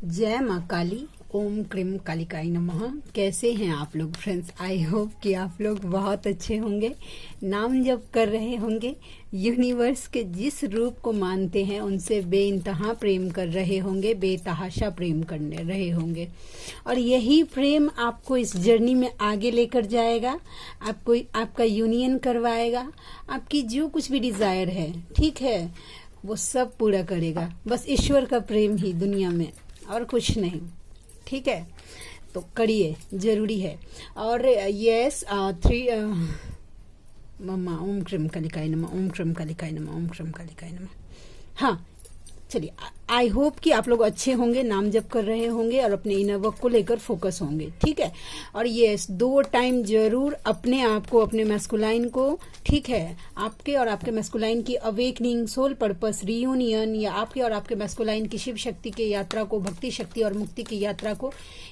जय माँ काली। ओम क्रीम कालिकाई नमः। कैसे हैं आप लोग फ्रेंड्स? आई होप कि आप लोग बहुत अच्छे होंगे, नाम जप कर रहे होंगे, यूनिवर्स के जिस रूप को मानते हैं उनसे बेइंतहा प्रेम कर रहे होंगे, बेतहाशा प्रेम करने रहे होंगे। और यही प्रेम आपको इस जर्नी में आगे लेकर जाएगा, आपको आपका यूनियन करवाएगा, आपकी जो कुछ भी डिजायर है, ठीक है, वो सब पूरा करेगा। बस ईश्वर का प्रेम ही दुनिया में, और कुछ नहीं। ठीक है, तो करिए, जरूरी है। और यस मम्मा ओम क्रीम कालिकाई नमः, ओम क्रीम कालिकाई नमः, ओम क्रीम कालिकाई नमः। हाँ, चलिए, आई होप कि आप लोग अच्छे होंगे, नाम जप कर रहे होंगे और अपने इनर वर्क को लेकर फोकस होंगे। ठीक है, और यस 2 टाइम जरूर अपने आप को, अपने मैस्कुलाइन को, ठीक है, आपके और आपके मैस्कुलाइन की अवेकनिंग, सोल पर्पस, रियूनियन, या आपके और आपके मैस्कुलाइन की शिव शक्ति की यात्रा को, भक्ति शक्ति और मुक्ति की यात्रा को,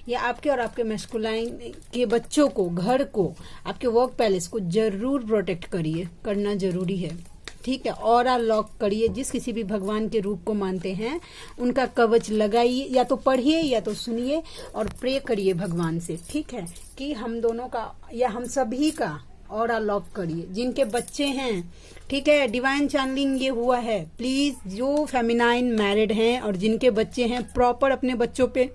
या आपके और आपके मैस्कुलाइन के बच्चों को, घर को, आपके वर्क पैलेस को जरूर प्रोटेक्ट करिए, करना जरूरी है। ठीक है, ऑरा लॉक करिए। जिस किसी भी भगवान के रूप को मानते हैं उनका कवच लगाइए, या तो पढ़िए या तो सुनिए और प्रे करिए भगवान से। ठीक है, कि हम दोनों का या हम सभी का ऑरा लॉक करिए। जिनके बच्चे हैं, ठीक है, डिवाइन चैनलिंग ये हुआ है, प्लीज जो फेमिनाइन मैरिड हैं और जिनके बच्चे हैं, प्रॉपर अपने बच्चों पे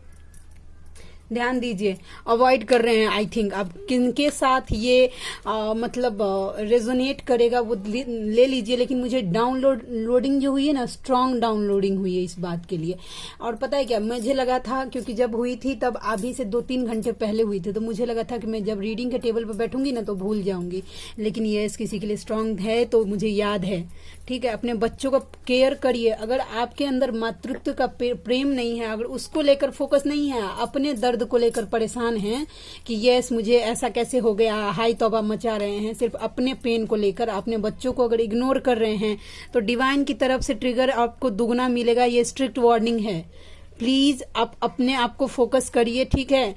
ध्यान दीजिए। अवॉइड कर रहे हैं, आई थिंक अब किनके साथ ये मतलब रेजोनेट करेगा वो ले लीजिए। लेकिन मुझे लोडिंग जो हुई है ना, स्ट्रांग डाउनलोडिंग हुई है इस बात के लिए। और पता है क्या, मुझे लगा था, क्योंकि जब हुई थी तब अभी से 2-3 घंटे पहले हुई थी, तो मुझे लगा था कि मैं जब रीडिंग के टेबल पर बैठूंगी ना तो भूल जाऊंगी। लेकिन ये किसी के लिए स्ट्रांग है तो मुझे याद है। ठीक है, अपने बच्चों का केयर करिए। अगर आपके अंदर मातृत्व का प्रेम नहीं है, अगर उसको लेकर फोकस नहीं है, अपने दर्द को लेकर परेशान हैं कि यस मुझे ऐसा कैसे हो गया, हाई तौबा मचा रहे हैं, सिर्फ अपने पेन को लेकर अपने बच्चों को अगर इग्नोर कर रहे हैं, तो डिवाइन की तरफ से ट्रिगर आपको दुगना मिलेगा। ये स्ट्रिक्ट वार्निंग है। प्लीज आप अपने आप को फोकस करिए। ठीक है,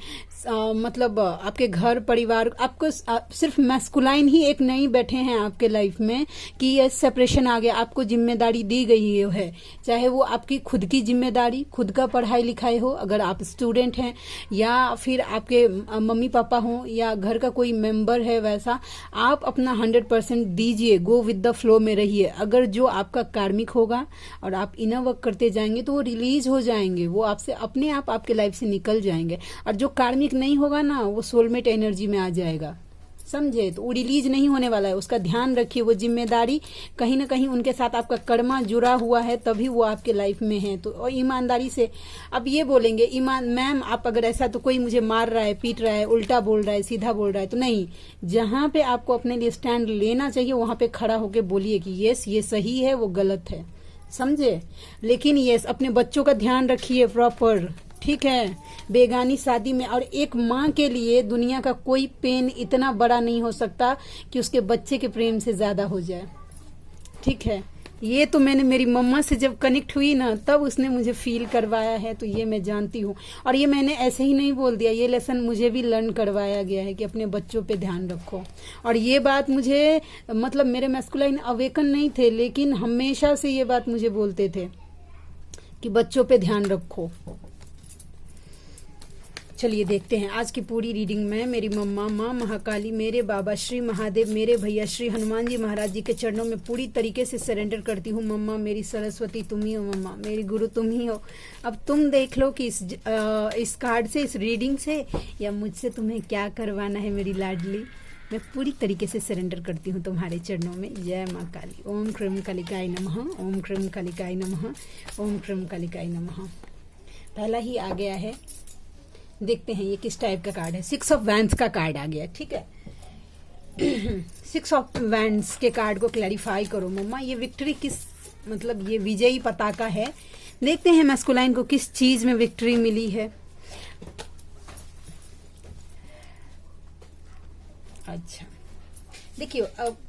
मतलब आपके घर परिवार, आपको सिर्फ मैस्कुलाइन ही एक नहीं बैठे हैं आपके लाइफ में कि ये सेपरेशन आ गया, आपको जिम्मेदारी दी गई है। चाहे वो आपकी खुद की जिम्मेदारी, खुद का पढ़ाई लिखाई हो, अगर आप स्टूडेंट हैं, या फिर आपके मम्मी पापा हो, या घर का कोई मेंबर है, वैसा आप अपना 100% दीजिए। गो विद द फ्लो में रहिए। अगर जो आपका कार्मिक होगा और आप इनर वर्क करते जाएंगे तो वो रिलीज हो जाएंगे, वो आपसे अपने आप आपके लाइफ से निकल जाएंगे। और जो कार्मिक नहीं होगा ना, वो सोलमेट एनर्जी में आ जाएगा, समझे? तो वो रिलीज नहीं होने वाला है, उसका ध्यान रखिए। वो जिम्मेदारी कहीं ना कहीं उनके साथ आपका कर्मा जुड़ा हुआ है, तभी वो आपके लाइफ में है। तो और ईमानदारी से अब ये बोलेंगे, मैम आप अगर ऐसा, तो कोई मुझे मार रहा है, पीट रहा है, उल्टा बोल रहा है, सीधा बोल रहा है, तो नहीं, जहां पे आपको अपने लिए स्टैंड लेना चाहिए वहां पे खड़ा होकर बोलिए कि यस ये सही है, वो गलत है, समझे? लेकिन यस अपने बच्चों का ध्यान रखिए प्रॉपर। ठीक है, बेगानी शादी में, और एक माँ के लिए दुनिया का कोई पेन इतना बड़ा नहीं हो सकता कि उसके बच्चे के प्रेम से ज्यादा हो जाए। ठीक है, ये तो मैंने मेरी मम्मा से जब कनेक्ट हुई ना, तब उसने मुझे फील करवाया है, तो ये मैं जानती हूँ। और ये मैंने ऐसे ही नहीं बोल दिया, ये लेसन मुझे भी लर्न करवाया गया है कि अपने बच्चों पे ध्यान रखो। और ये बात मुझे, मतलब मेरे मैस्कुलाइन अवेकन नहीं थे, लेकिन हमेशा से ये बात मुझे बोलते थे कि बच्चों पे ध्यान रखो। चलिए देखते हैं आज की पूरी रीडिंग में। मेरी मम्मा, माँ महाकाली, मेरे बाबा श्री महादेव, मेरे भैया श्री हनुमान जी महाराज जी के चरणों में पूरी तरीके से सरेंडर करती हूँ। मम्मा मेरी सरस्वती तुम ही हो, मम्मा मेरी गुरु तुम ही हो। अब तुम देख लो कि इस कार्ड से, इस रीडिंग से, या मुझसे तुम्हें क्या करवाना है मेरी लाडली। मैं पूरी तरीके से सरेंडर करती हूँ तुम्हारे चरणों में। जय माँ काली। ओम क्रीम कालिकाई नमः, ओम क्रीम कालिकाई नमः, ओम क्रीम कालिकाई नमः। पहला ही आ गया है, देखते हैं ये किस टाइप का कार्ड है। 6 ऑफ वैंड्स का कार्ड आ गया। ठीक है, 6 ऑफ वैंड्स के कार्ड को क्लैरिफाई करो मम्मा। ये विक्ट्री किस, मतलब ये विजयी पताका है। देखते हैं मैस्कुलाइन को किस चीज में विक्ट्री मिली है। अच्छा, देखिए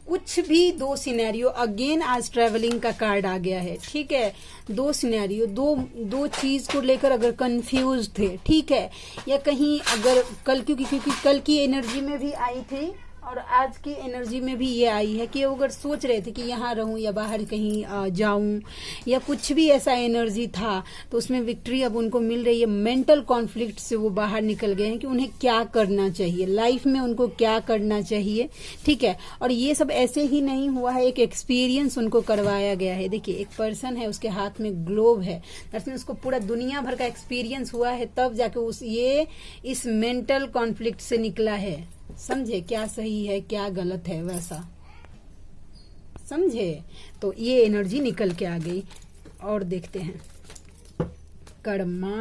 कुछ भी 2 सिनेरियो, अगेन आज ट्रेवलिंग का कार्ड आ गया है। ठीक है, 2 सिनेरियो, दो चीज को लेकर अगर कंफ्यूज थे, ठीक है, या कहीं अगर कल, क्योंकि कल की एनर्जी में भी आई थी और आज की एनर्जी में भी ये आई है कि अगर सोच रहे थे कि यहाँ रहूं या बाहर कहीं जाऊं या कुछ भी ऐसा एनर्जी था, तो उसमें विक्ट्री अब उनको मिल रही है। मेंटल कॉन्फ्लिक्ट से वो बाहर निकल गए हैं कि उन्हें क्या करना चाहिए लाइफ में, उनको क्या करना चाहिए, ठीक है। और ये सब ऐसे ही नहीं हुआ है, एक एक्सपीरियंस उनको करवाया गया है। देखिए एक पर्सन है, उसके हाथ में ग्लोब है, दरअसल उसको पूरा दुनिया भर का एक्सपीरियंस हुआ है, तब जाके ये इस मेंटल कॉन्फ्लिक्ट से निकला है। समझे क्या सही है क्या गलत है, वैसा समझे। तो ये एनर्जी निकल के आ गई। और देखते हैं कर्मा,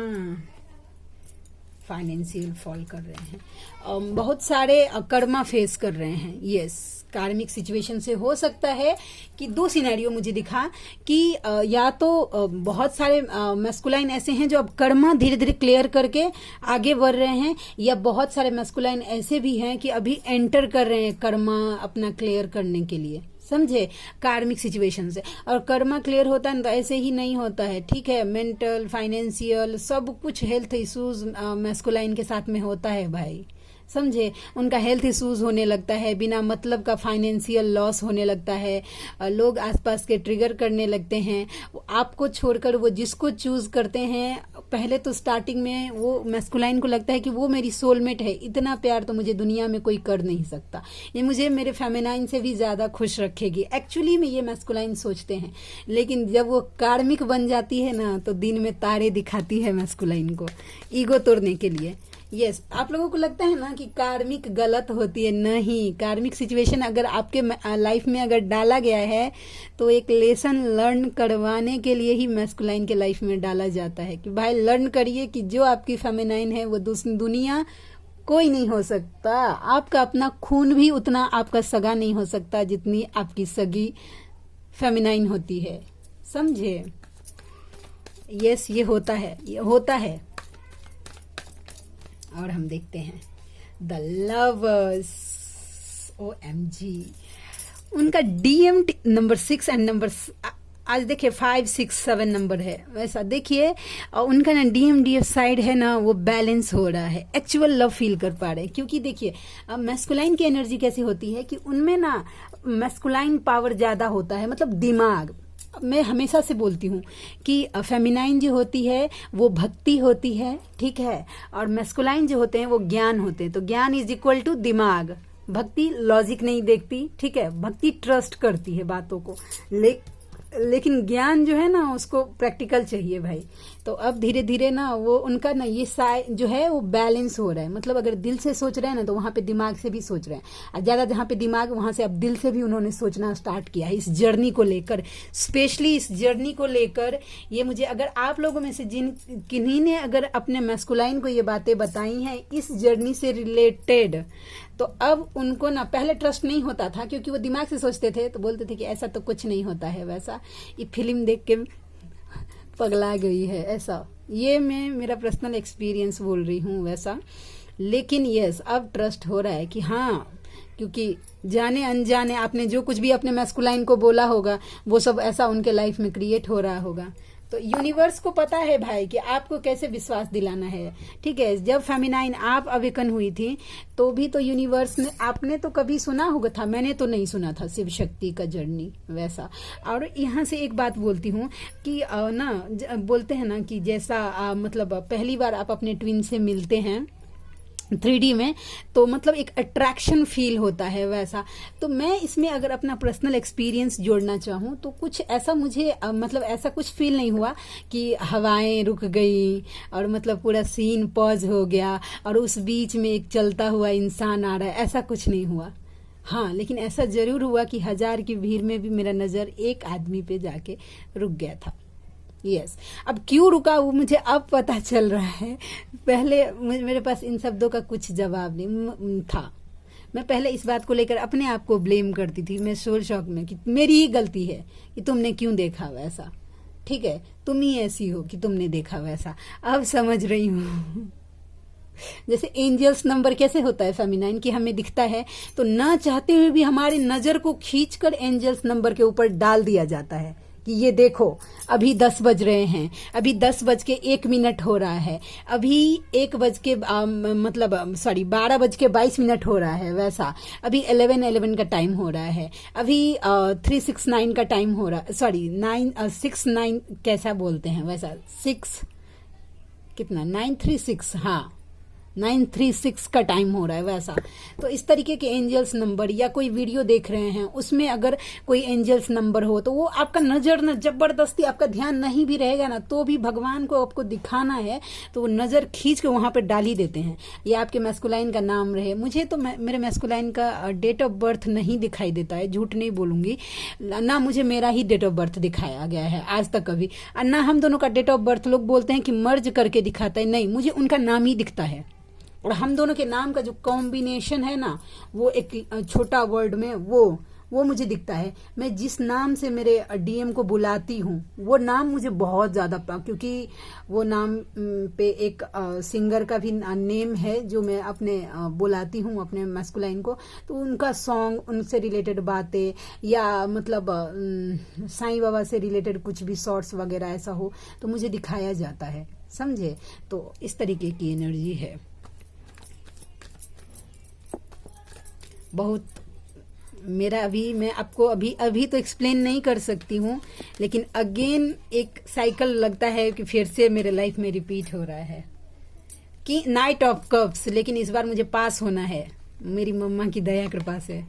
फाइनेंशियल फॉल कर रहे हैं, बहुत सारे कर्मा फेस कर रहे हैं। यस, कार्मिक सिचुएशन से हो सकता है कि दो सिनेरियो मुझे दिखा कि या तो बहुत सारे मैस्कुलाइन ऐसे हैं जो अब कर्मा धीरे धीरे क्लियर करके आगे बढ़ रहे हैं, या बहुत सारे मैस्कुलाइन ऐसे भी हैं कि अभी एंटर कर रहे हैं कर्मा अपना क्लियर करने के लिए। समझे, कार्मिक सिचुएशन से। और कर्मा क्लियर होता है तो ऐसे ही नहीं होता है, ठीक है। मेंटल, फाइनेंशियल, सब कुछ हेल्थ इश्यूज मैस्कुलाइन के साथ में होता है भाई। समझे, उनका हेल्थ इश्यूज होने लगता है, बिना मतलब का फाइनेंशियल लॉस होने लगता है, लोग आसपास के ट्रिगर करने लगते हैं। आपको छोड़कर वो जिसको चूज करते हैं, पहले तो स्टार्टिंग में वो मैस्कुलाइन को लगता है कि वो मेरी सोलमेट है, इतना प्यार तो मुझे दुनिया में कोई कर नहीं सकता, ये मुझे मेरे फेमिनाइन से भी ज्यादा खुश रखेगी। एक्चुअली में ये मैस्कुलाइन सोचते हैं, लेकिन जब वो कार्मिक बन जाती है ना, तो दिन में तारे दिखाती है मैस्कुलाइन को ईगो तोड़ने के लिए। यस, आप लोगों को लगता है ना कि कार्मिक गलत होती है, नहीं। कार्मिक सिचुएशन अगर आपके लाइफ में अगर डाला गया है तो एक लेसन लर्न करवाने के लिए ही मैस्कुलाइन के लाइफ में डाला जाता है कि भाई लर्न करिए कि जो आपकी फेमिनाइन है वो दुनिया कोई नहीं हो सकता। आपका अपना खून भी उतना आपका सगा नहीं हो सकता जितनी आपकी सगी फेमिनाइन होती है। समझे, यस, ये होता है, ये होता है। और हम देखते हैं द लवर्स, OMG, उनका DM नंबर 6 एंड नंबर आज देखिए 5, 6, 7 नंबर है। वैसा देखिए उनका ना DMDF साइड है ना, वो बैलेंस हो रहा है, एक्चुअल लव फील कर पा रहे हैं। क्योंकि देखिए मैस्कुलाइन की एनर्जी कैसी होती है कि उनमें ना मैस्कुलाइन पावर ज्यादा होता है, मतलब दिमाग। मैं हमेशा से बोलती हूँ कि फेमिनाइन जो होती है वो भक्ति होती है, ठीक है, और मैस्कुलाइन जो होते हैं वो ज्ञान होते हैं। तो ज्ञान इज इक्वल टू दिमाग, भक्ति लॉजिक नहीं देखती, ठीक है, भक्ति ट्रस्ट करती है बातों को, लेकिन ज्ञान जो है ना उसको प्रैक्टिकल चाहिए भाई। तो अब धीरे धीरे ना वो उनका ना ये जो है वो बैलेंस हो रहा है। मतलब अगर दिल से सोच रहे हैं ना तो वहां पे दिमाग से भी सोच रहे हैं, ज्यादा जहां पे दिमाग वहां से अब दिल से भी उन्होंने सोचना स्टार्ट किया है इस जर्नी को लेकर, स्पेशली इस जर्नी को लेकर। ये मुझे, अगर आप लोगों में से किन्हीं ने अगर अपने मैस्कुलाइन को ये बातें बताई हैं इस जर्नी से रिलेटेड, तो अब उनको ना पहले ट्रस्ट नहीं होता था क्योंकि वो दिमाग से सोचते थे, तो बोलते थे कि ऐसा तो कुछ नहीं होता है, वैसा ये फिल्म देख के पगला गई है, ऐसा। ये मैं मेरा पर्सनल एक्सपीरियंस बोल रही हूँ वैसा। लेकिन यस, अब ट्रस्ट हो रहा है कि हाँ, क्योंकि जाने अनजाने आपने जो कुछ भी अपने मैस्कुलाइन को बोला होगा वो सब ऐसा उनके लाइफ में क्रिएट हो रहा होगा। तो यूनिवर्स को पता है भाई कि आपको कैसे विश्वास दिलाना है, ठीक है। जब फेमिनाइन आप अवेकन हुई थी तो भी तो यूनिवर्स ने, आपने तो कभी सुना होगा था, मैंने तो नहीं सुना था शिव शक्ति का जर्नी वैसा। और यहाँ से एक बात बोलती हूँ कि ना बोलते हैं ना कि जैसा मतलब पहली बार आप अपने ट्विन से मिलते हैं 3D में, तो मतलब एक अट्रैक्शन फील होता है वैसा। तो मैं इसमें अगर अपना पर्सनल एक्सपीरियंस जोड़ना चाहूँ तो कुछ ऐसा मुझे मतलब ऐसा कुछ फील नहीं हुआ कि हवाएं रुक गई और मतलब पूरा सीन पॉज हो गया और उस बीच में एक चलता हुआ इंसान आ रहा है, ऐसा कुछ नहीं हुआ। हाँ, लेकिन ऐसा जरूर हुआ कि 1000 की भीड़ में भी मेरा नज़र एक आदमी पे जाके रुक गया था। यस, अब क्यों रुका वो मुझे अब पता चल रहा है। पहले मेरे पास इन शब्दों का कुछ जवाब नहीं था। मैं पहले इस बात को लेकर अपने आप को ब्लेम करती थी, मैं शोर शौक में कि मेरी ही गलती है कि तुमने क्यों देखा वैसा, ठीक है, तुम ही ऐसी हो कि तुमने देखा वैसा। अब समझ रही हूँ जैसे एंजल्स नंबर कैसे होता है फेमिनाइन कि हमें दिखता है तो ना चाहते हुए भी हमारी नजर को खींचकर एंजल्स नंबर के ऊपर डाल दिया जाता है कि ये देखो अभी 10 बज रहे हैं, अभी 10:01 हो रहा है, अभी 12:22 हो रहा है, वैसा अभी 11:11 का टाइम हो रहा है, अभी 369 का टाइम हो रहा है, सॉरी 969 कैसा बोलते हैं वैसा, 6 कितना 936, हाँ 936 का टाइम हो रहा है वैसा। तो इस तरीके के एंजल्स नंबर, या कोई वीडियो देख रहे हैं उसमें अगर कोई एंजल्स नंबर हो तो वो आपका नजर न जबरदस्ती, आपका ध्यान नहीं भी रहेगा ना तो भी भगवान को आपको दिखाना है तो वो नजर खींच के वहां पे डाल ही देते हैं। ये आपके मैस्कुलाइन का नाम रहे, मुझे तो मेरे मैस्कुलाइन का डेट ऑफ बर्थ नहीं दिखाई देता है, झूठ नहीं बोलूंगी ना, मुझे मेरा ही डेट ऑफ बर्थ दिखाया गया है आज तक कभी, और ना हम दोनों का डेट ऑफ बर्थ लोग बोलते हैं कि मर्ज करके दिखाता है, नहीं, मुझे उनका नाम ही दिखता है। और हम दोनों के नाम का जो कॉम्बिनेशन है ना, वो एक छोटा वर्ड में वो मुझे दिखता है। मैं जिस नाम से मेरे डीएम को बुलाती हूँ वो नाम मुझे बहुत ज्यादा, क्योंकि वो नाम पे एक सिंगर का भी नेम है जो मैं अपने बुलाती हूँ अपने मैस्कुलाइन को, तो उनका सॉन्ग, उनसे रिलेटेड बातें, या मतलब साईं बाबा से रिलेटेड कुछ भी शॉर्ट्स वगैरह ऐसा हो तो मुझे दिखाया जाता है, समझे। तो इस तरीके की एनर्जी है बहुत। मेरा अभी मैं आपको अभी तो एक्सप्लेन नहीं कर सकती हूँ, लेकिन अगेन एक साइकिल लगता है कि फिर से मेरे लाइफ में रिपीट हो रहा है कि नाइट ऑफ कप्स, लेकिन इस बार मुझे पास होना है, मेरी मम्मा की दया कृपा से।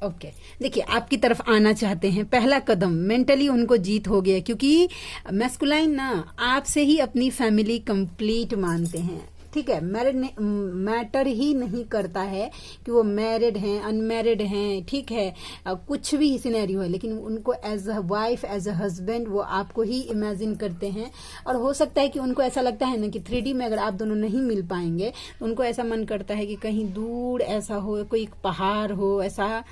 ओके देखिए, आपकी तरफ आना चाहते हैं, पहला कदम मेंटली उनको जीत हो गया, क्योंकि मैस्कुलाइन ना आपसे ही अपनी फैमिली कंप्लीट मानते हैं, ठीक है। मैटर ही नहीं करता है कि वो मैरिड हैं अनमैरिड हैं, ठीक है, कुछ भी सिनेरियो है, लेकिन उनको as a wife, as a husband वो आपको ही इमेजिन करते हैं। और हो सकता है कि उनको ऐसा लगता है ना कि 3D में अगर आप दोनों नहीं मिल पाएंगे तो उनको ऐसा मन करता है कि कहीं दूर ऐसा हो, कोई पहाड़ हो, ऐसा,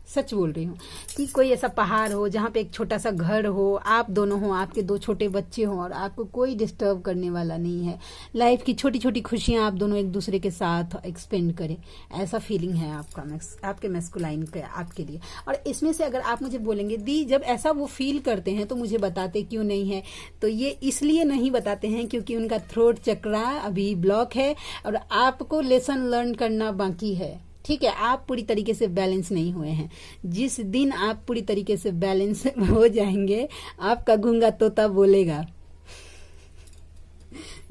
सच बोल रही हूँ, कि कोई ऐसा पहाड़ हो जहाँ पे एक छोटा सा घर हो, आप दोनों हो, आपके 2 छोटे बच्चे हों और आपको कोई डिस्टर्ब करने वाला नहीं है, लाइफ की छोटी छोटी खुशियां आप दोनों एक दूसरे के साथ एक्सपेंड करें, ऐसा फीलिंग है आपके मैस्कुलाइन के आपके लिए। और इसमें से अगर आप मुझे बोलेंगे दी जब ऐसा वो फील करते हैं तो मुझे बताते क्यों नहीं है, तो ये इसलिए नहीं बताते हैं क्योंकि उनका थ्रोट चक्रा अभी ब्लॉक है और आपको लेसन लर्न करना बाकी है, ठीक है। आप पूरी तरीके से बैलेंस नहीं हुए हैं, जिस दिन आप पूरी तरीके से बैलेंस हो जाएंगे आपका गूंगा तोता बोलेगा,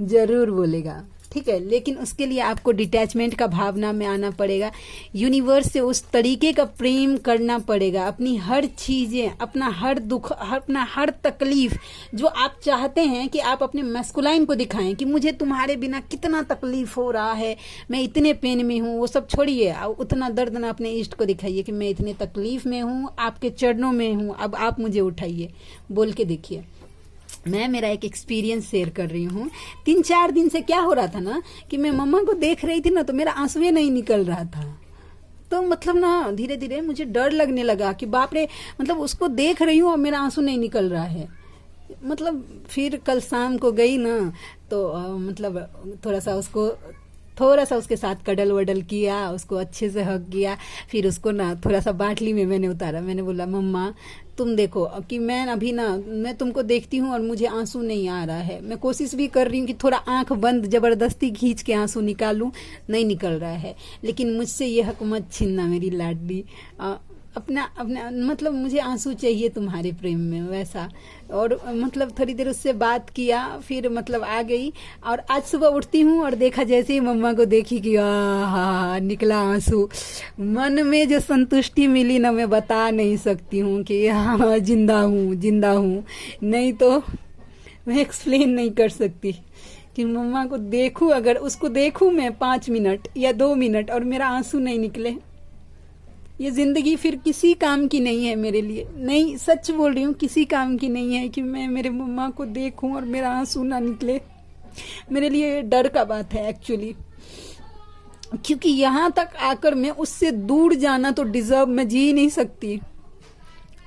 जरूर बोलेगा, ठीक है। लेकिन उसके लिए आपको डिटैचमेंट का भावना में आना पड़ेगा, यूनिवर्स से उस तरीके का प्रेम करना पड़ेगा, अपनी हर चीजें, अपना हर दुख, अपना हर तकलीफ जो आप चाहते हैं कि आप अपने मैस्कुलाइन को दिखाएं कि मुझे तुम्हारे बिना कितना तकलीफ हो रहा है, मैं इतने पेन में हूँ, वो सब छोड़िए, उतना दर्द ना अपने इष्ट को दिखाइए कि मैं इतने तकलीफ में हूँ, आपके चरणों में हूँ, अब आप मुझे उठाइए, बोल के देखिए। मैं मेरा एक एक्सपीरियंस शेयर कर रही हूँ। 3-4 दिन से क्या हो रहा था ना कि मैं मम्मा को देख रही थी ना तो मेरा आंसुएं नहीं निकल रहा था, तो मतलब ना धीरे धीरे मुझे डर लगने लगा कि बाप रे, मतलब उसको देख रही हूँ और मेरा आंसू नहीं निकल रहा है। मतलब फिर कल शाम को गई ना तो मतलब थोड़ा सा उसके साथ कडल वडल किया, उसको अच्छे से हग किया, फिर उसको ना थोड़ा सा बाटली में मैंने उतारा, मैंने बोला मम्मा तुम देखो कि मैं अभी ना, मैं तुमको देखती हूँ और मुझे आंसू नहीं आ रहा है, मैं कोशिश भी कर रही हूँ कि थोड़ा आंख बंद जबरदस्ती खींच के आंसू निकालूं, नहीं निकल रहा है, लेकिन मुझसे ये हक मत छीनना मेरी लाडली, अपना मतलब मुझे आंसू चाहिए तुम्हारे प्रेम में, वैसा। और मतलब थोड़ी देर उससे बात किया, फिर मतलब आ गई, और आज सुबह उठती हूँ और देखा जैसे ही मम्मा को देखी कि हा निकला आंसू, मन में जो संतुष्टि मिली ना मैं बता नहीं सकती हूँ कि हाँ जिंदा हूँ, नहीं तो मैं एक्सप्लेन नहीं कर सकती कि मम्मा को देखूं, अगर उसको देखूं मैं 5 मिनट या 2 मिनट और मेरा आंसू नहीं निकले, ये जिंदगी फिर किसी काम की नहीं है मेरे लिए, नहीं सच बोल रही हूँ, किसी काम की नहीं है कि मैं मेरे मम्मा को देखूं और मेरा आंसू ना निकले। मेरे लिए डर का बात है एक्चुअली, क्योंकि यहाँ तक आकर मैं उससे दूर जाना तो डिजर्व, मैं जी नहीं सकती,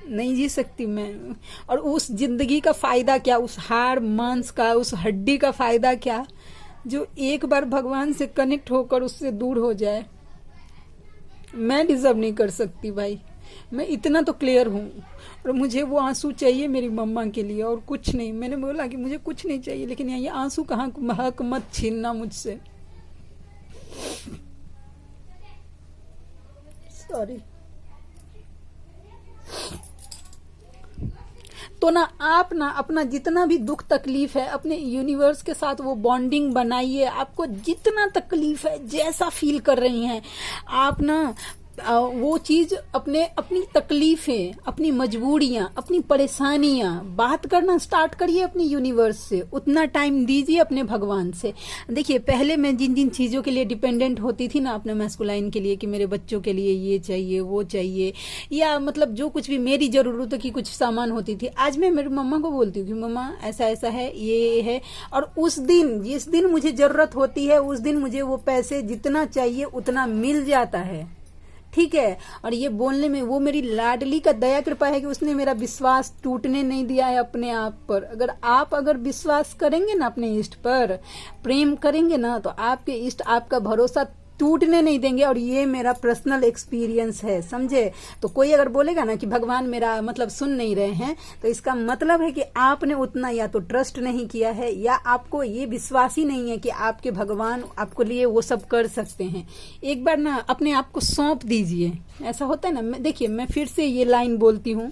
नहीं जी सकती मैं। और उस जिंदगी का फायदा क्या, उस हाड़ मांस का, उस हड्डी का फायदा क्या, जो एक बार भगवान से कनेक्ट होकर उससे दूर हो जाए। मैं डिजर्व नहीं कर सकती भाई, मैं इतना तो क्लियर हूँ। और मुझे वो आंसू चाहिए मेरी मम्मा के लिए, और कुछ नहीं। मैंने बोला कि मुझे कुछ नहीं चाहिए, लेकिन ये आंसू कहाँ, हक मत छीनना मुझसे। सॉरी। तो ना आप ना अपना जितना भी दुख तकलीफ है अपने यूनिवर्स के साथ वो बॉन्डिंग बनाइए। आपको जितना तकलीफ है, जैसा फील कर रही हैं आप ना, वो चीज अपने, अपनी तकलीफें, अपनी मजबूरियां, अपनी परेशानियां बात करना स्टार्ट करिए अपनी यूनिवर्स से। उतना टाइम दीजिए अपने भगवान से। देखिए, पहले मैं जिन जिन चीजों के लिए डिपेंडेंट होती थी ना अपने मैस्कुलाइन के लिए, कि मेरे बच्चों के लिए ये चाहिए वो चाहिए, या मतलब जो कुछ भी मेरी जरूरतों की कुछ सामान होती थी, आज मैं मेरी मम्मा को बोलती हूँ कि मम्मा ऐसा ऐसा है, ये है। और उस दिन, जिस दिन मुझे जरूरत होती है, उस दिन मुझे वो पैसे जितना चाहिए उतना मिल जाता है। ठीक है। और ये बोलने में वो मेरी लाडली का दया कृपा है कि उसने मेरा विश्वास टूटने नहीं दिया है अपने आप पर। अगर विश्वास करेंगे ना अपने इष्ट पर, प्रेम करेंगे ना, तो आपके इष्ट आपका भरोसा टूटने नहीं देंगे। और ये मेरा पर्सनल एक्सपीरियंस है, समझे। तो कोई अगर बोलेगा ना कि भगवान मेरा मतलब सुन नहीं रहे हैं, तो इसका मतलब है कि आपने उतना या तो ट्रस्ट नहीं किया है, या आपको ये विश्वास ही नहीं है कि आपके भगवान आपको लिए वो सब कर सकते हैं। एक बार ना अपने आप को सौंप दीजिए। ऐसा होता है ना। देखिए, मैं फिर से ये लाइन बोलती हूँ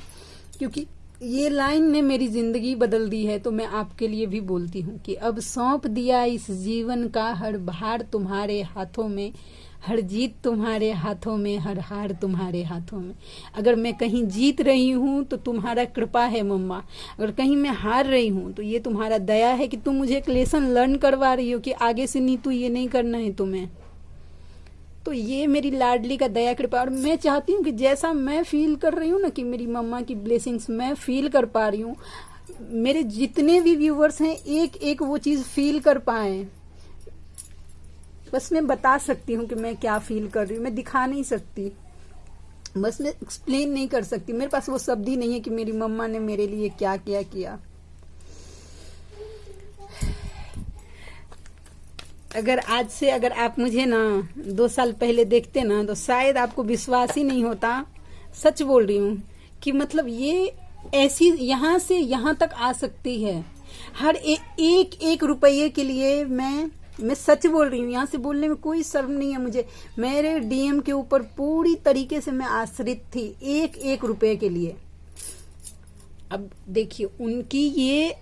क्योंकि ये लाइन ने मेरी जिंदगी बदल दी है, तो मैं आपके लिए भी बोलती हूँ कि अब सौंप दिया इस जीवन का हर भार तुम्हारे हाथों में, हर जीत तुम्हारे हाथों में, हर हार तुम्हारे हाथों में। अगर मैं कहीं जीत रही हूँ तो तुम्हारा कृपा है मम्मा, अगर कहीं मैं हार रही हूँ तो ये तुम्हारा दया है कि तुम मुझे एक लेसन लर्न करवा रही हो कि आगे से नीतू ये नहीं करना है तुम्हें। तो ये मेरी लाडली का दया कृपा। और मैं चाहती हूँ कि जैसा मैं फील कर रही हूँ ना कि मेरी मम्मा की ब्लेसिंग्स मैं फील कर पा रही हूँ, मेरे जितने भी व्यूवर्स हैं एक एक वो चीज फील कर पाए। बस मैं बता सकती हूँ कि मैं क्या फील कर रही हूँ, मैं दिखा नहीं सकती, बस मैं एक्सप्लेन नहीं कर सकती। मेरे पास वो शब्द ही नहीं है कि मेरी मम्मा ने मेरे लिए क्या क्या किया। अगर आज से अगर आप मुझे ना 2 साल पहले देखते ना, तो शायद आपको विश्वास ही नहीं होता। सच बोल रही हूँ कि मतलब ये ऐसी यहाँ से यहाँ तक आ सकती है। हर एक रुपये के लिए मैं सच बोल रही हूँ, यहाँ से बोलने में कोई शर्म नहीं है मुझे। मेरे डीएम के ऊपर पूरी तरीके से मैं आश्रित थी, एक रुपये के लिए। अब देखिए,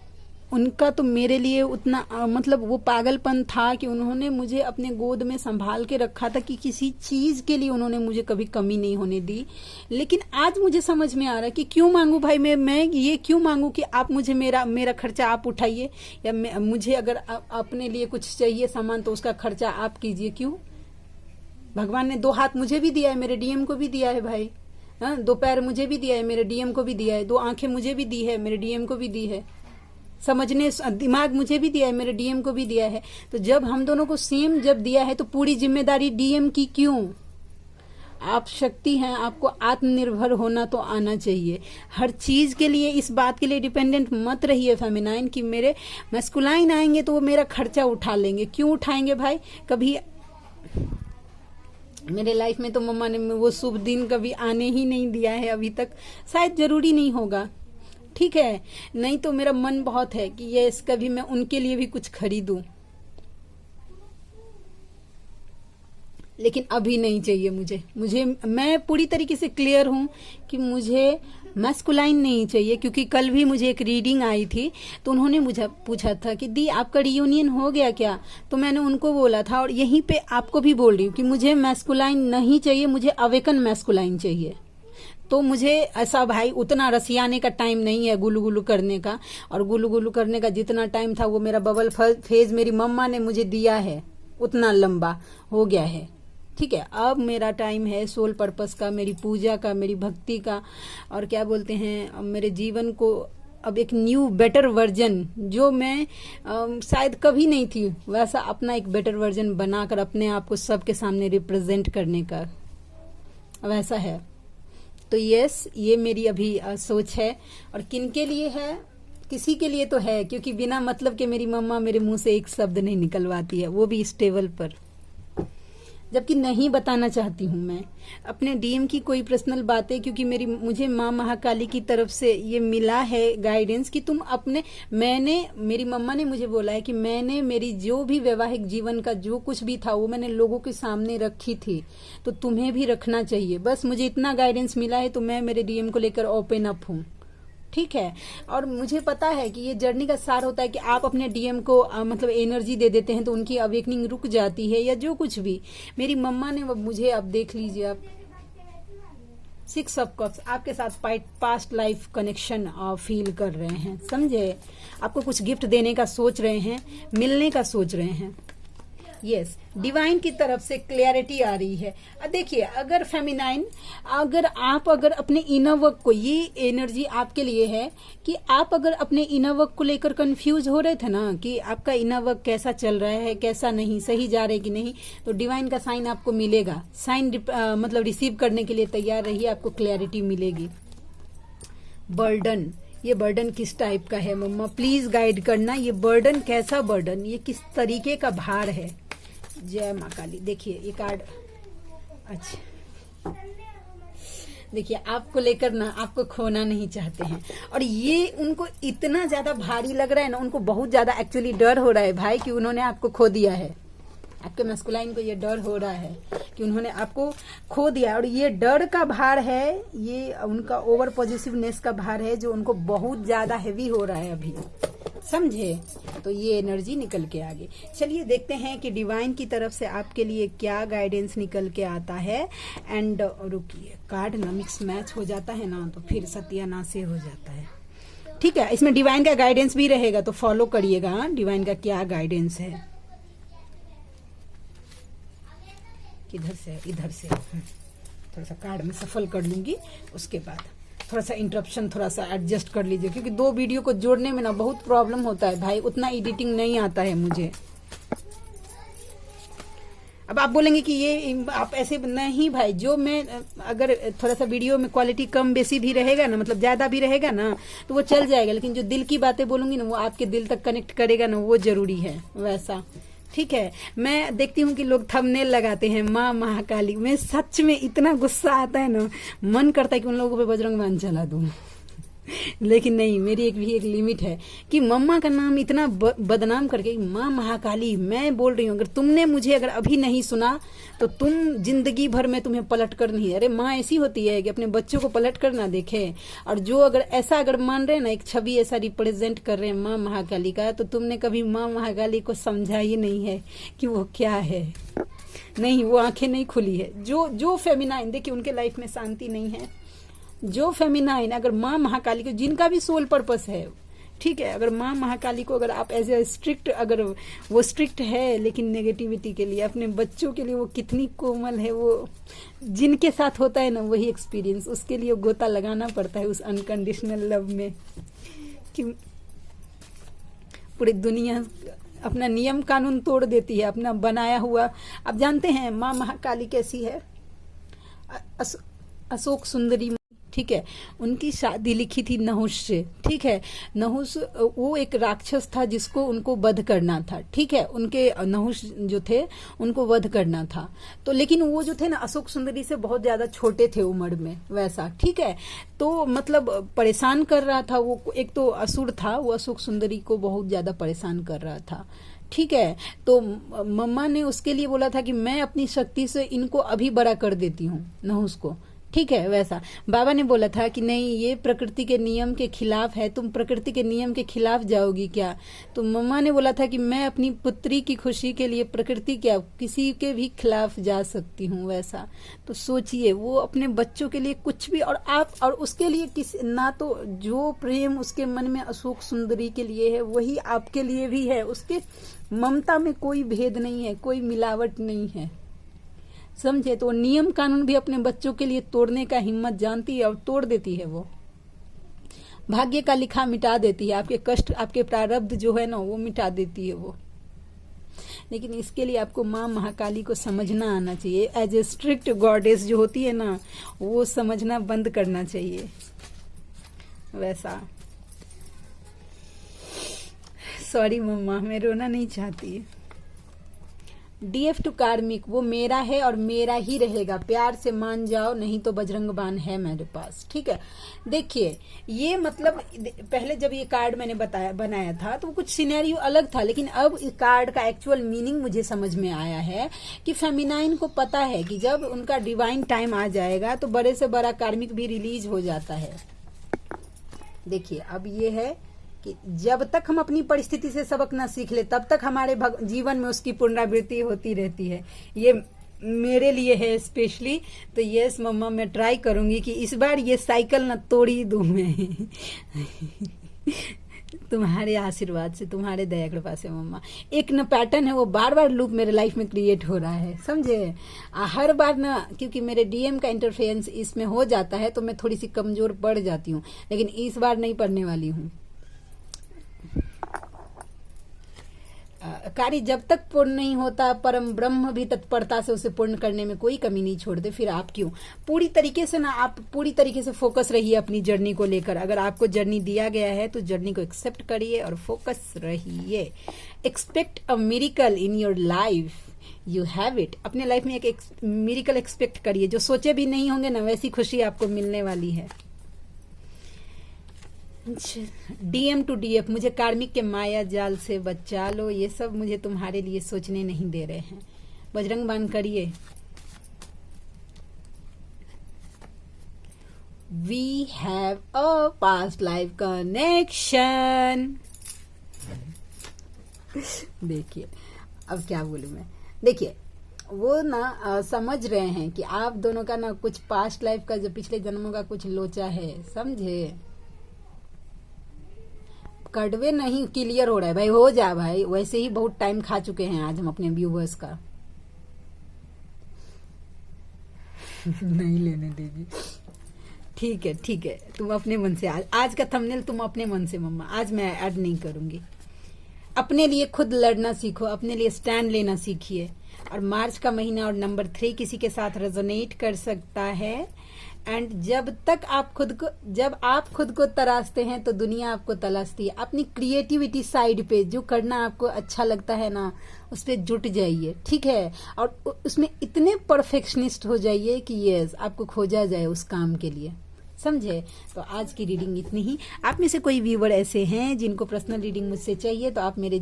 उनका तो मेरे लिए उतना मतलब वो पागलपन था कि उन्होंने मुझे अपने गोद में संभाल के रखा था कि किसी चीज के लिए उन्होंने मुझे कभी कमी नहीं होने दी। लेकिन आज मुझे समझ में आ रहा है कि क्यों मांगू भाई, मैं ये क्यों मांगू कि आप मुझे मेरा खर्चा आप उठाइए, या मुझे अगर अपने लिए कुछ चाहिए सामान तो उसका खर्चा आप कीजिए। क्यों? भगवान ने 2 हाथ मुझे भी दिया है, मेरे डीएम को भी दिया है भाई। 2 पैर मुझे भी दिया है, मेरे डीएम को भी दिया है। 2 आंखें मुझे भी दी है, मेरे डीएम को भी दी है। समझने दिमाग मुझे भी दिया है, मेरे डीएम को भी दिया है। तो जब हम दोनों को सेम जब दिया है, तो पूरी जिम्मेदारी डीएम की क्यों? आप शक्ति हैं, आपको आत्मनिर्भर होना तो आना चाहिए। हर चीज के लिए इस बात के लिए डिपेंडेंट मत रहिए फेमिनाइन कि मेरे मैस्कुलाइन आएंगे तो वो मेरा खर्चा उठा लेंगे। क्यों उठाएंगे भाई? कभी मेरे लाइफ में तो मम्मा ने वो शुभ दिन कभी आने ही नहीं दिया है अभी तक। शायद जरूरी नहीं होगा, ठीक है। नहीं तो मेरा मन बहुत है कि ये कभी मैं उनके लिए भी कुछ खरीदूं, लेकिन अभी नहीं चाहिए मुझे। मैं पूरी तरीके से क्लियर हूं कि मुझे मैस्कुलाइन नहीं चाहिए। क्योंकि कल भी मुझे एक रीडिंग आई थी, तो उन्होंने मुझे पूछा था कि दी आपका रियूनियन हो गया क्या? तो मैंने उनको बोला था, और यहीं पे आपको भी बोल रही हूँ कि मुझे मैस्कुलाइन नहीं चाहिए, मुझे अवेकन मैस्कुलाइन चाहिए। तो मुझे ऐसा भाई उतना रसियाने का टाइम नहीं है गुलू गुलू करने का। और गुलू गुलू करने का जितना टाइम था वो मेरा बबल फेज मेरी मम्मा ने मुझे दिया है, उतना लंबा हो गया है, ठीक है। अब मेरा टाइम है सोल पर्पस का, मेरी पूजा का, मेरी भक्ति का, और क्या बोलते हैं, मेरे जीवन को अब एक न्यू बेटर वर्जन, जो मैं शायद कभी नहीं थी, वैसा अपना एक बेटर वर्जन बनाकर अपने आप को सबके सामने रिप्रेजेंट करने का वैसा है। तो यस, ये मेरी अभी सोच है। और किन के लिए है? किसी के लिए तो है, क्योंकि बिना मतलब के मेरी मम्मा मेरे मुंह से एक शब्द नहीं निकलवाती है, वो भी स्टेबल पर। जबकि नहीं बताना चाहती हूँ मैं अपने डीएम की कोई पर्सनल बातें, क्योंकि मुझे माँ महाकाली की तरफ से ये मिला है गाइडेंस कि तुम मेरी मम्मा ने मुझे बोला है कि मैंने मेरी जो भी वैवाहिक जीवन का जो कुछ भी था वो मैंने लोगों के सामने रखी थी, तो तुम्हें भी रखना चाहिए। बस मुझे इतना गाइडेंस मिला है, तो मैं मेरे डीएम को लेकर ओपन अप हूँ, ठीक है। और मुझे पता है कि ये जर्नी का सार होता है कि आप अपने डीएम को मतलब एनर्जी दे देते हैं तो उनकी अवेकनिंग रुक जाती है, या जो कुछ भी। मेरी मम्मा ने मुझे, अब देख लीजिए आप 6 ऑफ कप्स आपके साथ पास्ट लाइफ कनेक्शन फील कर रहे हैं, समझे। आपको कुछ गिफ्ट देने का सोच रहे हैं, मिलने का सोच रहे हैं। यस, डिवाइन की तरफ से क्लैरिटी आ रही है। देखिए, अगर फेमिनाइन, अगर अपने इनर वर्क को, ये एनर्जी आपके लिए है कि आप अगर अपने इनर वर्क को लेकर कंफ्यूज हो रहे थे ना कि आपका इनर वर्क कैसा चल रहा है, कैसा नहीं, सही जा रहे कि नहीं, तो डिवाइन का साइन आपको मिलेगा। साइन मतलब रिसीव करने के लिए तैयार रहिए, आपको क्लैरिटी मिलेगी। बर्डन, ये बर्डन किस टाइप का है मम्मा, प्लीज गाइड करना। ये बर्डन कैसा बर्डन, ये किस तरीके का भार है। जय माँ काली। देखिए ये कार्ड, अच्छा देखिए, आपको लेकर ना, आपको खोना नहीं चाहते हैं, और ये उनको इतना ज्यादा भारी लग रहा है ना, उनको बहुत ज्यादा एक्चुअली डर हो रहा है भाई कि उन्होंने आपको खो दिया है। आपके मैस्कुलाइन को ये डर हो रहा है कि उन्होंने आपको खो दिया, और ये डर का भार है, ये उनका ओवर पॉजिटिवनेस का भार है जो उनको बहुत ज्यादा हैवी हो रहा है अभी, समझे। तो ये एनर्जी निकल के आगे। चलिए देखते हैं कि डिवाइन की तरफ से आपके लिए क्या गाइडेंस निकल के आता है। एंड रुकिए, कार्ड ना मिक्स मैच हो जाता है ना तो फिर सत्यानाश हो जाता है, ठीक है। इसमें डिवाइन का गाइडेंस भी रहेगा, तो फॉलो करिएगा डिवाइन का क्या गाइडेंस है। किधर से, इधर से, थोड़ा सा कार्ड में सफल कर लूंगी, उसके बाद थोड़ा सा इंटरप्शन थोड़ा सा एडजस्ट कर लीजिए, क्योंकि 2 वीडियो को जोड़ने में ना बहुत प्रॉब्लम होता है भाई, उतना एडिटिंग नहीं आता है मुझे। अब आप बोलेंगे कि ये आप ऐसे नहीं भाई, जो मैं अगर थोड़ा सा वीडियो में क्वालिटी कम बेसी भी रहेगा ना, मतलब ज्यादा भी रहेगा ना, तो वो चल जाएगा, लेकिन जो दिल की बातें बोलूंगी ना वो आपके दिल तक कनेक्ट करेगा ना, वो जरूरी है वैसा, ठीक है। मैं देखती हूँ कि लोग थंबनेल लगाते हैं माँ महाकाली, में सच में इतना गुस्सा आता है ना, मन करता है कि उन लोगों पे बजरंग बाण चला दूं लेकिन नहीं, मेरी एक लिमिट है कि मम्मा का नाम इतना बदनाम करके, माँ महाकाली मैं बोल रही हूँ, अगर तुमने मुझे अगर अभी नहीं सुना तो तुम जिंदगी भर में तुम्हें पलट कर नहीं। अरे माँ ऐसी होती है कि अपने बच्चों को पलट कर ना देखे, और जो अगर मान रहे हैं ना, एक छवि ऐसा रिप्रेजेंट कर रहे हैं माँ महाकाली का, तो तुमने कभी माँ महाकाली को समझा ही नहीं है कि वो क्या है। नहीं, वो आंखें नहीं खुली है। जो फेमिनाइन, देखिए उनके लाइफ में शांति नहीं है। जो फेमिनाइन, अगर माँ महाकाली को, जिनका भी सोल पर्पस है, ठीक है, अगर माँ महाकाली को अगर आप एज ए स्ट्रिक्ट, अगर वो स्ट्रिक्ट है लेकिन नेगेटिविटी के लिए, अपने बच्चों के लिए वो कितनी कोमल है, वो जिनके साथ होता है ना वही एक्सपीरियंस, उसके लिए गोता लगाना पड़ता है उस अनकंडीशनल लव में, कि पूरी दुनिया अपना नियम कानून तोड़ देती है, अपना बनाया हुआ। आप जानते हैं माँ महाकाली कैसी है, अशोक सुंदरी, ठीक है, उनकी शादी लिखी थी नहुष से, ठीक है। नहुष वो एक राक्षस था जिसको उनको वध करना था, ठीक है, उनके नहुष जो थे उनको वध करना था, तो लेकिन वो जो थे ना अशोक सुंदरी से बहुत ज्यादा छोटे थे उम्र में वैसा, ठीक है। तो मतलब परेशान कर रहा था वो, एक तो असुर था वो, अशोक सुंदरी को बहुत ज्यादा परेशान कर रहा था, ठीक है। तो मम्मा ने उसके लिए बोला था कि मैं अपनी शक्ति से इनको अभी बड़ा कर देती हूँ नहुष को, ठीक है। वैसा बाबा ने बोला था कि नहीं, ये प्रकृति के नियम के खिलाफ है, तुम प्रकृति के नियम के खिलाफ जाओगी क्या। तो मम्मा ने बोला था कि मैं अपनी पुत्री की खुशी के लिए प्रकृति क्या किसी के भी खिलाफ जा सकती हूँ वैसा। तो सोचिए, वो अपने बच्चों के लिए कुछ भी, और आप, और उसके लिए किस ना, तो जो प्रेम उसके मन में अशोक सुंदरी के लिए है वही आपके लिए भी है। उसके ममता में कोई भेद नहीं है, कोई मिलावट नहीं है, समझे। तो नियम कानून भी अपने बच्चों के लिए तोड़ने का हिम्मत जानती है और तोड़ देती है। वो भाग्य का लिखा मिटा देती है, आपके कष्ट, आपके प्रारब्ध जो है ना वो मिटा देती है वो। लेकिन इसके लिए आपको माँ महाकाली को समझना आना चाहिए, एज ए स्ट्रिक्ट गॉडेस जो होती है ना, वो समझना बंद करना चाहिए वैसा। सॉरी मम्मा, मैं रोना नहीं चाहती, DF टू कार्मिक, वो मेरा है और मेरा ही रहेगा, प्यार से मान जाओ नहीं तो बजरंग बाण है मेरे पास। ठीक है, देखिए ये मतलब पहले जब ये कार्ड मैंने बनाया था तो कुछ सिनेरियो अलग था, लेकिन अब इस कार्ड का एक्चुअल मीनिंग मुझे समझ में आया है कि फेमिनाइन को पता है कि जब उनका डिवाइन टाइम आ जाएगा तो बड़े से बड़ा कार्मिक भी रिलीज हो जाता है। देखिए अब ये है कि जब तक हम अपनी परिस्थिति से सबक ना सीख ले तब तक हमारे जीवन में उसकी पुनरावृत्ति होती रहती है। ये मेरे लिए है स्पेशली। तो यस मम्मा, मैं ट्राई करूंगी कि इस बार ये साइकिल ना तोड़ी दूं मैं तुम्हारे आशीर्वाद से, तुम्हारे दया कृपा से मम्मा। एक न पैटर्न है वो बार बार लूप मेरे लाइफ में क्रिएट हो रहा है, समझे। हर बार ना, क्योंकि मेरे डीएम का इंटरफेरेंस इसमें हो जाता है तो मैं थोड़ी सी कमजोर पड़ जाती हूँ, लेकिन इस बार नहीं पड़ने वाली हूँ। कार्य जब तक पूर्ण नहीं होता परम ब्रह्म भी तत्परता से उसे पूर्ण करने में कोई कमी नहीं छोड़ते, फिर आप क्यों। पूरी तरीके से ना, आप पूरी तरीके से फोकस रहिए अपनी जर्नी को लेकर। अगर आपको जर्नी दिया गया है तो जर्नी को एक्सेप्ट करिए और फोकस रहिए। Expect a miracle in your life, you have it. अपने लाइफ में एक मिरेकल एक्सपेक्ट करिए, जो सोचे भी नहीं होंगे ना वैसी खुशी आपको मिलने वाली है। DM टू DF, मुझे कार्मिक के माया जाल से बचा लो, ये सब मुझे तुम्हारे लिए सोचने नहीं दे रहे हैं। बजरंग बाण करिए। We have a past life connection. देखिए अब क्या बोलूं मैं। देखिए वो ना समझ रहे हैं कि आप दोनों का ना कुछ पास्ट लाइफ का, जो पिछले जन्मों का कुछ लोचा है, समझे। कड़वे नहीं क्लियर हो रहा है भाई, हो जा भाई। वैसे ही बहुत टाइम खा चुके हैं आज हम अपने व्यूवर्स का नहीं लेने देगी। ठीक है ठीक है, तुम अपने मन से आज का थंबनेल तुम अपने मन से मम्मा, आज मैं ऐड नहीं करूंगी। अपने लिए खुद लड़ना सीखो, अपने लिए स्टैंड लेना सीखिए। और मार्च का महीना और नंबर 3 किसी के साथ रेजोनेट कर सकता है। एंड जब आप खुद को तराशते हैं तो दुनिया आपको तलाशती है। अपनी क्रिएटिविटी साइड पे जो करना आपको अच्छा लगता है ना, उस पे जुट जाइए, ठीक है। और उसमें इतने परफेक्शनिस्ट हो जाइए कि यस आपको खोजा जाए उस काम के लिए, समझे। तो आज की रीडिंग इतनी ही। आप में से कोई व्यूवर ऐसे हैं जिनको पर्सनल रीडिंग मुझसे चाहिए तो आप मेरे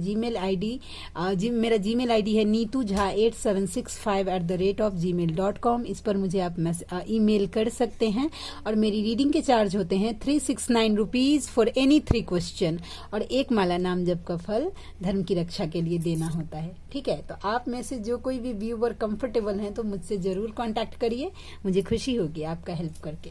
मेरा जीमेल आईडी है neetu@8765@gmail.com। इस पर मुझे आप ईमेल कर सकते हैं। और मेरी रीडिंग के चार्ज होते हैं 369 रुपीज फॉर एनी 3 क्वेश्चन। और 1 माला नाम जप का फल धर्म की रक्षा के लिए देना होता है, ठीक है। तो आप में से जो कोई भी व्यूवर कंफर्टेबल हैं तो मुझसे जरूर कॉन्टैक्ट करिए, मुझे खुशी होगी आपका हेल्प करके।